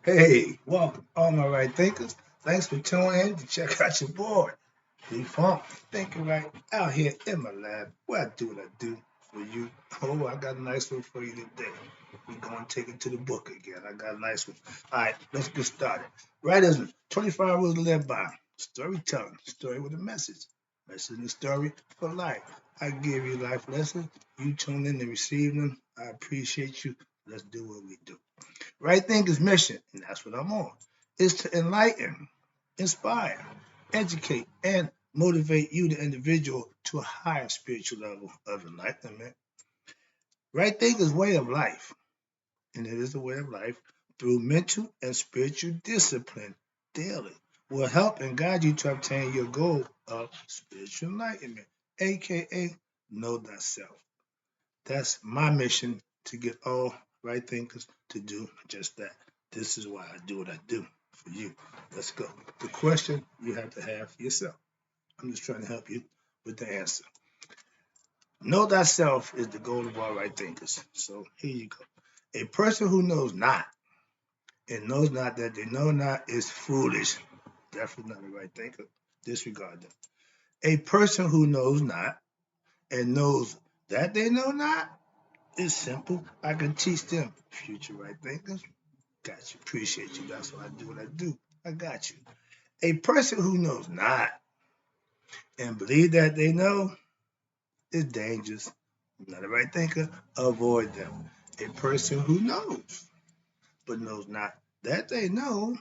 Hey, welcome, all my right thinkers. Thanks for tuning in to check out your boy, D Funk, thinking right out here in my lab. Where I do what I do for you. Oh, I got a nice one for you today. We're going to take it to the book again. I got a nice one. All right, let's get started. Right as 25 rules to live by. Storytelling, story with a message. Message and story for life. I give you life lessons. You tune in and receive them. I appreciate you. Let's do what we do. Right Thinker's mission, and that's what I'm on, is to enlighten, inspire, educate, and motivate you, the individual, to a higher spiritual level of enlightenment. Right Thinker's way of life, and it is a way of life, through mental and spiritual discipline daily, will help and guide you to obtain your goal of spiritual enlightenment, aka know thyself. That's my mission to get all right thinkers to do just that. This is why I do what I do for you. Let's go. The question you have to have for yourself. I'm just trying to help you with the answer. Know thyself is the goal of all right thinkers. So here you go. A person who knows not and knows not that they know not is foolish. Definitely not a right thinker. Disregard them. A person who knows not and knows that they know not. It's simple. I can teach them. Future right thinkers. Got you. Appreciate you. That's why I do what I do. I got you. A person who knows not and believe that they know is dangerous. Not a right thinker. Avoid them. A person who knows but knows not that they know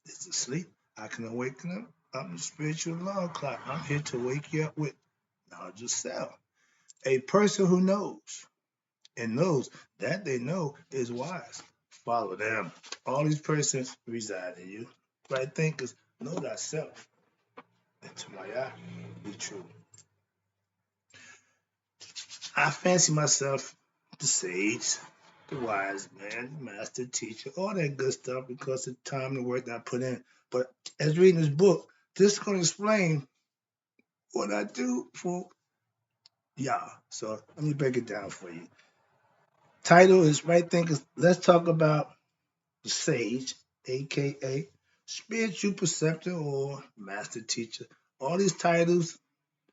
is asleep. I can awaken them. I'm the spiritual alarm clock. I'm here to wake you up with knowledge of self. A person who knows and knows that they know is wise. Follow them. All these persons reside in you. Right thinkers, know thyself. And to my eye, be true. I fancy myself the sage, the wise man, the master teacher, all that good stuff because of the time and work that I put in. But as reading this book, this is going to explain what I do for y'all. So let me break it down for you. Title is Right Thinkers. Let's talk about the sage, aka spiritual preceptor or master teacher. All these titles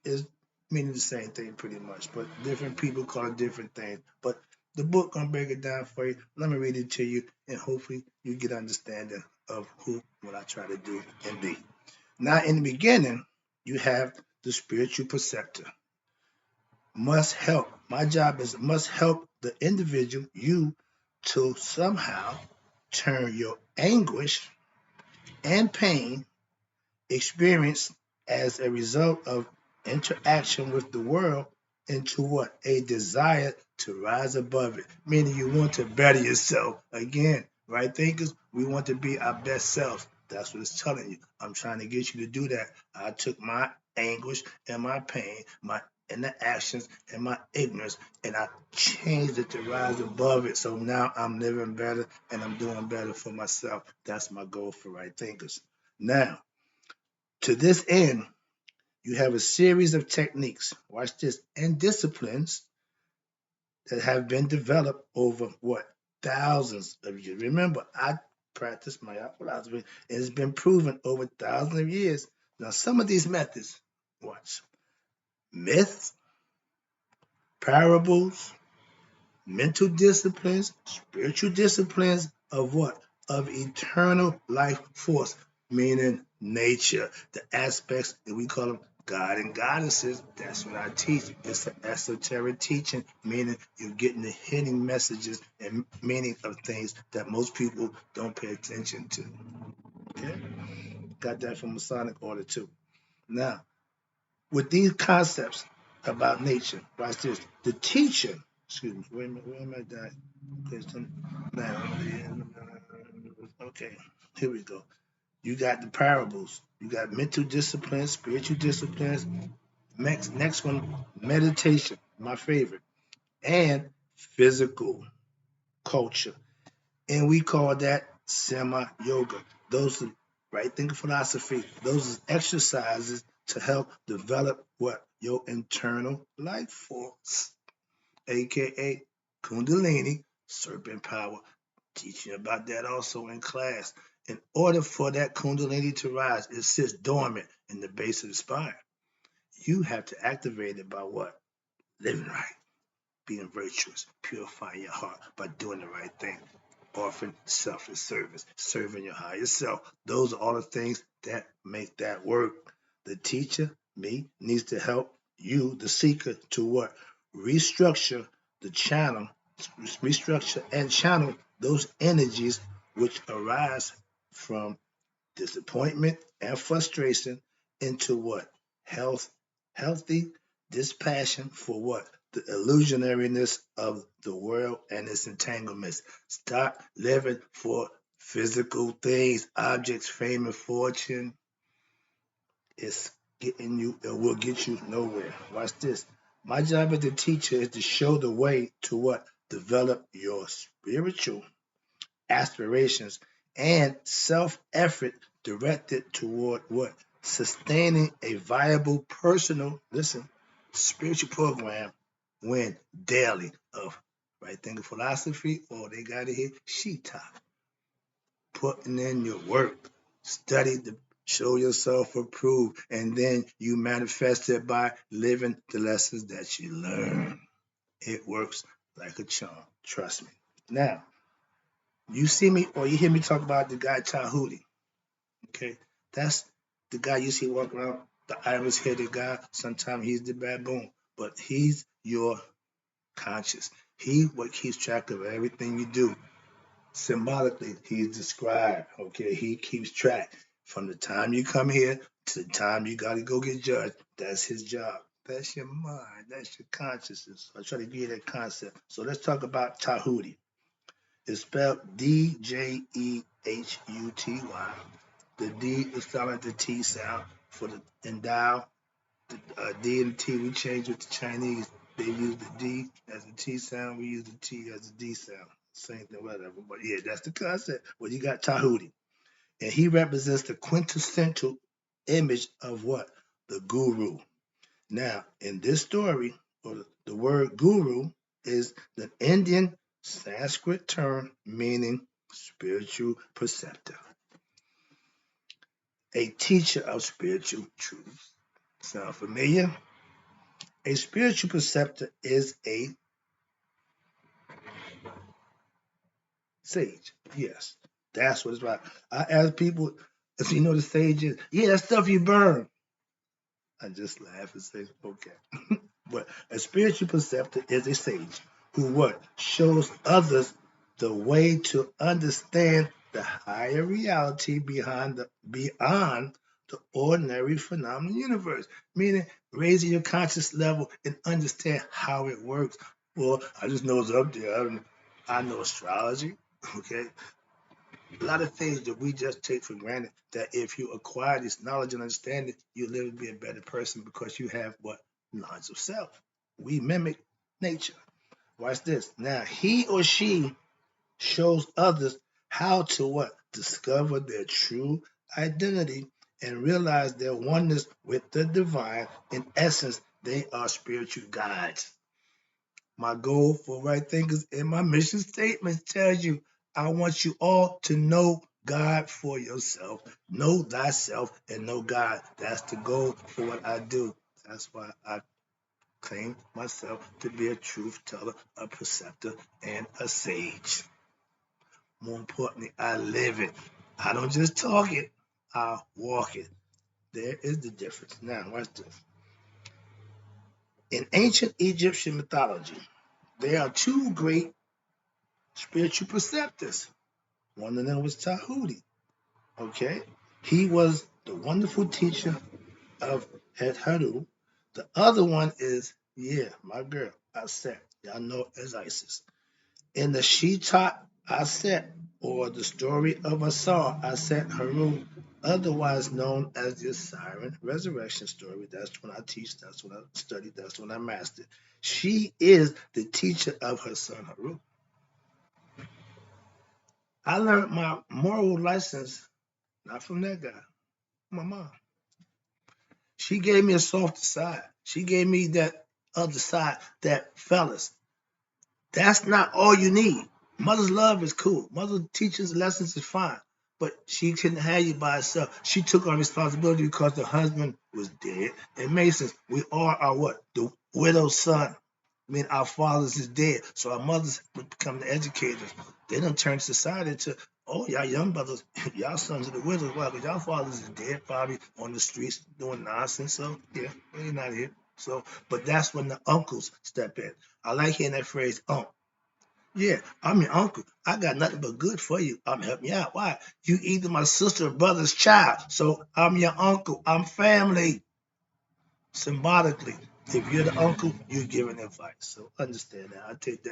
is meaning the same thing pretty much, but different people call it different things. But the book gonna break it down for you. Let me read it to you, and hopefully you get understanding of who what I try to do and be. Now, in the beginning, you have the spiritual preceptor. Must help. My job is must help the individual, you, to somehow turn your anguish and pain experienced as a result of interaction with the world into what? A desire to rise above it, meaning you want to better yourself. Again, right thinkers, we want to be our best selves. That's what it's telling you. I'm trying to get you to do that. I took my anguish and my pain, my interactions and my ignorance, and I changed it to rise above it. So now I'm living better and I'm doing better for myself. That's my goal for right thinkers. Now, to this end, you have a series of techniques, watch this, and disciplines that have been developed over what? Thousands of years. Remember, I practice my philosophy, and it's been proven over thousands of years. Now, some of these methods, watch, myths, parables, mental disciplines, spiritual disciplines of what? Of eternal life force, meaning nature, the aspects that we call them God and goddesses. That's what I teach. It's an esoteric teaching, meaning you're getting the hidden messages and meaning of things that most people don't pay attention to. Okay? Got that from Masonic order too. Now, with these concepts about nature, watch this. The teacher, excuse me, wait a minute, where am I at? Now, okay, here we go. You got the parables, you got mental disciplines, spiritual disciplines. Next one, meditation, my favorite, and physical culture. And we call that semi yoga. Those are right thinking philosophy. Those are exercises to help develop what? Your internal life force, aka Kundalini, serpent power. Teaching about that also in class. In order for that Kundalini to rise, it sits dormant in the base of the spine. You have to activate it by what? Living right, being virtuous, purifying your heart by doing the right thing, offering selfless service, serving your higher self. Those are all the things that make that work. The teacher, me, needs to help you, the seeker, to what? Restructure the channel, restructure and channel those energies which arise from disappointment and frustration into what? Health, healthy dispassion for what? The illusionariness of the world and its entanglements. Stop living for physical things, objects, fame, and fortune. It's getting you, it will get you nowhere. Watch this. My job as a teacher is to show the way to what? Develop your spiritual aspirations and self-effort directed toward what? Sustaining a viable personal, listen, spiritual program when daily of right thinking philosophy, or they got it here, Shita. Putting in your work, study to show yourself approved, and then you manifest it by living the lessons that you learn. It works like a charm. Trust me. Now, you see me or you hear me talk about the guy Tahuti. Okay, that's the guy you see walking around, the iris-headed guy. Sometimes he's the baboon, but he's your conscious. He what keeps track of everything you do. Symbolically, he's described. Okay, he keeps track from the time you come here to the time you got to go get judged. That's his job. That's your mind. That's your consciousness. I try to give you that concept. So let's talk about Tahuti. It's spelled Djehuty. The D is silent, the T sound. For the endow, the D and the T, we change with the Chinese. They use the D as a T sound, we use the T as a D sound. Same thing, whatever. But yeah, that's the concept. Well, you got Tahuti. And he represents the quintessential image of what? The guru. Now, in this story, or the word guru is the Indian Sanskrit term meaning spiritual preceptor, a teacher of spiritual truths. Sound familiar? A spiritual preceptor is a sage. Yes, that's what it's about. I ask people if you know the sage is. Yeah, that stuff you burn. I just laugh and say, okay. But a spiritual preceptor is a sage who what? Shows others the way to understand the higher reality beyond the ordinary phenomenal universe. Meaning raising your conscious level and understand how it works. Well, I just know it's up there. I know astrology. Okay, a lot of things that we just take for granted, that if you acquire this knowledge and understanding, you live to be a better person because you have what? Knowledge of self. We mimic nature. Watch this. Now, he or she shows others how to what? Discover their true identity and realize their oneness with the divine. In essence, they are spiritual guides. My goal for right thinkers in my mission statement tells you, I want you all to know God for yourself. Know thyself and know God. That's the goal for what I do. That's why I claim myself to be a truth teller, a preceptor, and a sage. More importantly, I live it. I don't just talk it, I walk it. There is the difference. Now, watch this. In ancient Egyptian mythology, there are two great spiritual preceptors. One of them was Tahuti. Okay? He was the wonderful teacher of Haru. The other one is, yeah, my girl, Aset. Y'all know as Isis. In the She Taught Aset, or the story of Asar, Aset Haru, otherwise known as the Siren Resurrection story. That's when I teach, that's when I study, that's when I master. She is the teacher of her son Haru. I learned my moral license not from that guy, my mom. She gave me a softer side. She gave me that other side that, fellas, that's not all you need. Mother's love is cool. Mother teaches lessons is fine. But she couldn't have you by herself. She took on responsibility because the husband was dead. And Masons, we are what? The widow's son. I mean, our fathers is dead. So our mothers would become the educators. They done turn society to, oh, y'all young brothers, y'all sons of the widows. Why? Because y'all fathers is dead, probably on the streets doing nonsense. So, yeah, they're not here. So, but that's when the uncles step in. I like hearing that phrase, uncle. Yeah, I'm your uncle. I got nothing but good for you. I'm helping you out. Why? You either my sister or brother's child. So I'm your uncle. I'm family. Symbolically, if you're the uncle, you're giving advice. So understand that. I take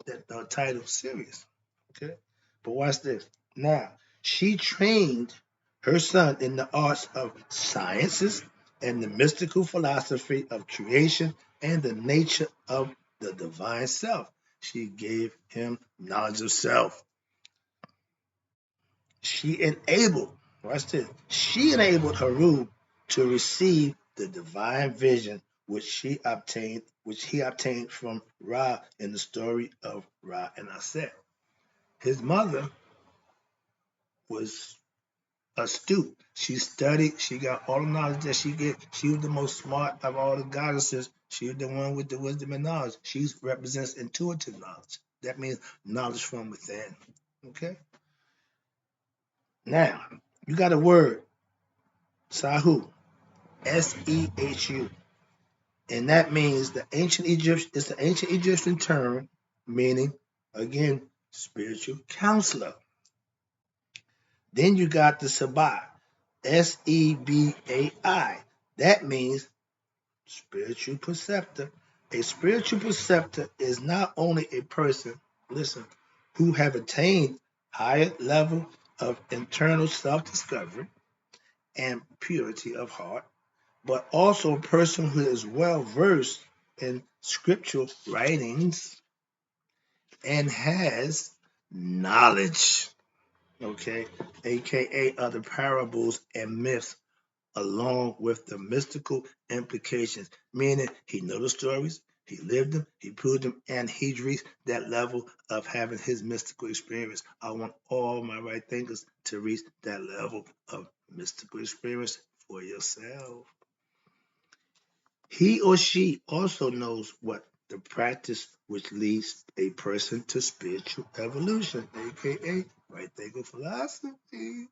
that title serious. Okay? But watch this. Now, she trained her son in the arts of sciences and the mystical philosophy of creation and the nature of the divine self. She gave him knowledge of self. She enabled, watch this, she enabled Haru to receive the divine vision which he obtained from Ra in the story of Ra and Aset. His mother was astute. She studied. She got all the knowledge that she get. She was the most smart of all the goddesses. She was the one with the wisdom and knowledge. She represents intuitive knowledge. That means knowledge from within. Okay. Now you got a word, Sahu, Sehu, and that means the ancient Egyptian. It's the ancient Egyptian term meaning again spiritual counselor. Then you got the Sabai, Sebai. That means spiritual preceptor. A spiritual preceptor is not only a person, listen, who have attained higher level of internal self-discovery and purity of heart, but also a person who is well versed in scriptural writings and has knowledge, okay, aka other parables and myths along with the mystical implications, meaning he knows the stories, he lived them, he proved them, and he reached that level of having his mystical experience. I want all my right thinkers to reach that level of mystical experience for yourself. He or she also knows what the practice which leads a person to spiritual evolution, aka right thinker philosophy.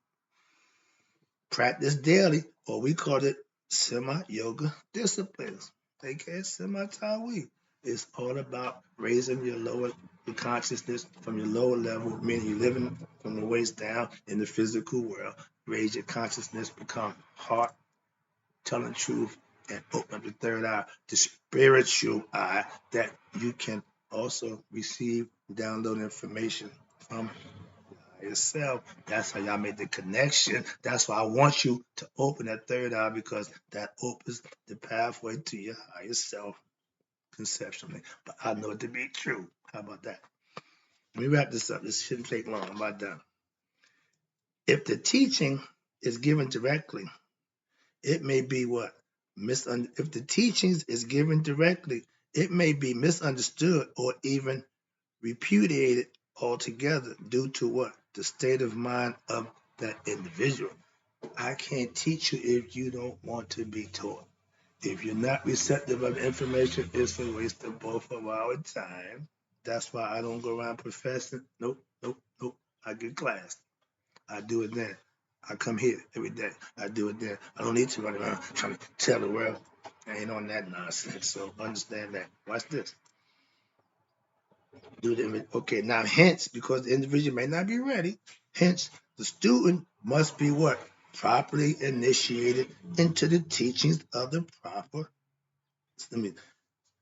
Practice daily, or we call it semi-yoga disciplines, aka semi-tawi. It's all about raising your consciousness from your lower level, meaning you're living from the waist down in the physical world. Raise your consciousness, become heart, telling truth, and open up the third eye, the spiritual eye, that you can also receive, download information from yourself. That's how y'all made the connection. That's why I want you to open that third eye, because that opens the pathway to your higher self conceptually. But I know it to be true. How about that? Let me wrap this up. This shouldn't take long. I'm about done. If the teaching is given directly, it may be what? If the teachings is given directly, it may be misunderstood or even repudiated altogether due to what? The state of mind of that individual. I can't teach you if you don't want to be taught. If you're not receptive of information, it's a waste of both of our time. That's why I don't go around professing. Nope, nope, nope. I get class. I do it then. I come here every day. I do it then. I don't need to run around trying to tell the world. I ain't on that nonsense. So understand that. Watch this. Do the okay. Now, hence, because the individual may not be ready, hence the student must be what? Properly initiated into the teachings of the proper. I mean,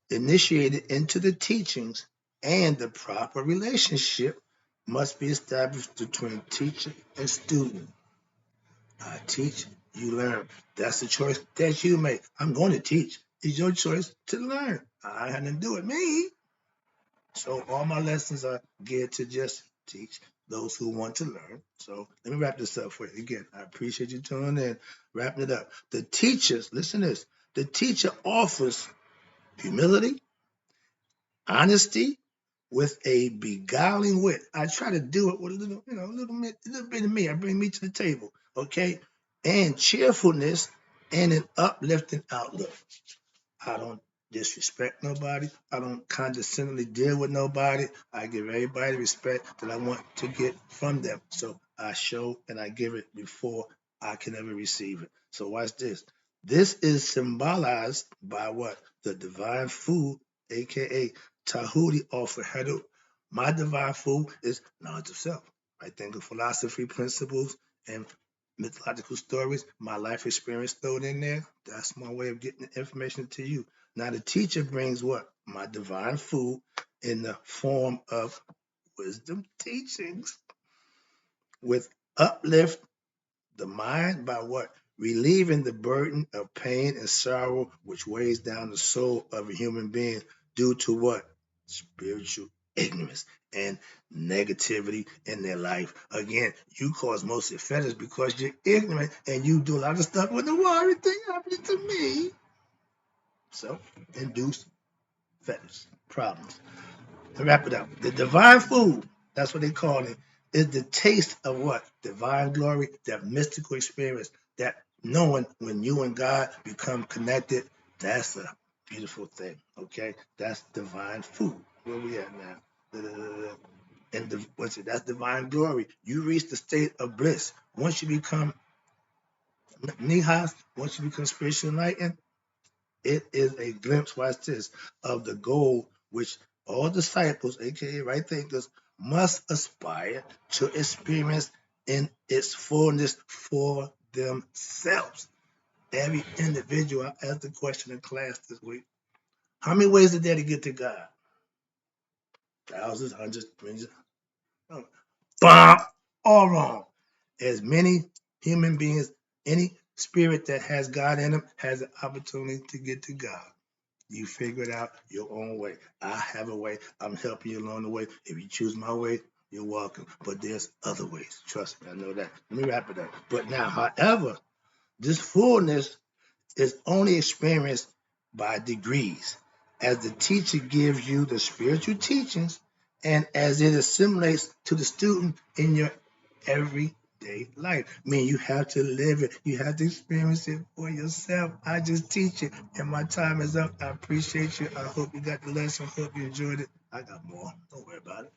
initiated into the teachings, and the proper relationship must be established between teacher and student. I teach, you learn. That's the choice that you make. I'm going to teach. It's your choice to learn. I had to do it, me. So all my lessons are geared to just teach those who want to learn. So let me wrap this up for you. Again, I appreciate you tuning in. Wrapping it up. The teachers, listen to this. The teacher offers humility, honesty, with a beguiling wit. I try to do it with a little, a little bit of me. I bring me to the table, okay? And cheerfulness and an uplifting outlook. I don't disrespect nobody. I don't condescendingly deal with nobody. I give everybody the respect that I want to get from them. So I show and I give it before I can ever receive it. So watch this. This is symbolized by what? The divine food, aka Tahuti offer Hedu. My divine food is knowledge of self. I think of philosophy principles and mythological stories, my life experience thrown in there. That's my way of getting the information to you. Now the teacher brings what? My divine food in the form of wisdom teachings with uplift the mind by what? Relieving the burden of pain and sorrow which weighs down the soul of a human being due to what? Spiritual ignorance and negativity in their life. Again, you cause most offenders because you're ignorant and you do a lot of stuff when the worry thing happened to me. So, induced fetters, problems. To wrap it up, the divine food, that's what they call it, is the taste of what? Divine glory, that mystical experience, that knowing when you and God become connected, that's a beautiful thing, okay? That's divine food. Where we at now? And that's divine glory. You reach the state of bliss. Once you become nihas, once you become spiritually enlightened, it is a glimpse, watch this, of the goal which all disciples, aka right thinkers, must aspire to experience in its fullness for themselves. Every individual, I asked the question in class this week, how many ways are there to get to God? Thousands, hundreds, millions. Bomb! All wrong. As many human beings, any spirit that has God in them has an opportunity to get to God. You figure it out your own way. I have a way. I'm helping you along the way. If you choose my way, you're welcome. But there's other ways. Trust me, I know that. Let me wrap it up. But now, however, this fullness is only experienced by degrees. As the teacher gives you the spiritual teachings and as it assimilates to the student in your everyday life. I mean, you have to live it. You have to experience it for yourself. I just teach it, and my time is up. I appreciate you. I hope you got the lesson. Hope you enjoyed it. I got more. Don't worry about it.